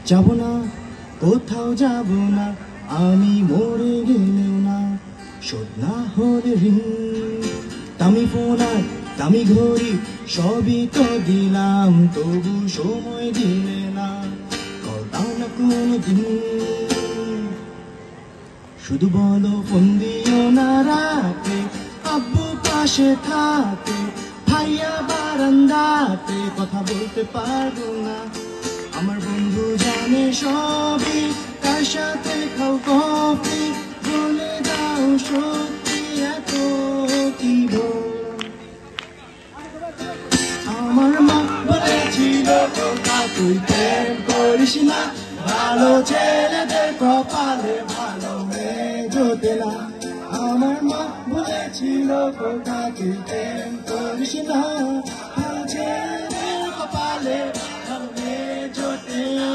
যাব না, কোথাও যাব না, আমি মরে গেলেও না। শোধ না হলে ঋণ, দামি ফোন আর দামি ঘড়ি সবই তো দিলাম, তবু সময় দিলে না। কল দাও না কোনোদিন, শুধু বলো ফোন দিও না রাতে, আব্বু পাশে থাকে, ভাইয়া বারান্দাতে, কথা বলতে পারবো না। আমার বন্ধু জানে সবই, তার সাথে খাও কফি, বলে দাও সত্যি এত কি ভুল। আমার মা বলেছিল খোকা তুই প্রেম করিস না, ভালো ছেলেদের কপালে ভালো মেয়ে জোটে না। আমার মা বলেছিল খোকা তুই প্রেম করিস না, ভালো ছেলেদের কপালে ভালো মেয়ে জোটে না।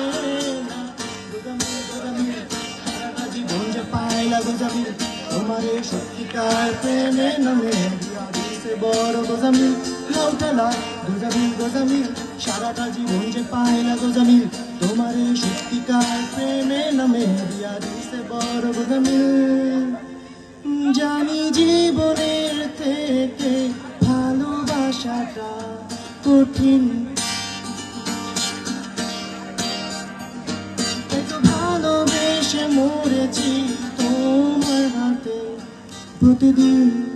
সারাটা জীবন যে পাইলা গোজামিল, তোমারে সত্যিকার প্রেমে নামে দিয়া দিছে বড় গোজামিল। লাউটালা গোজামিল গোজামিল, সারাটা জীবন যে পাইলা গোজামিল, তোমারে সত্যিকার প্রেমে নামে দিয়া দিছে বড় গোজামিল। জানি জীবনের থেকে ভালোবাসাটা কঠিন, এত ভালোবেসে মরেছি তোমার হাতে প্রতিদিন।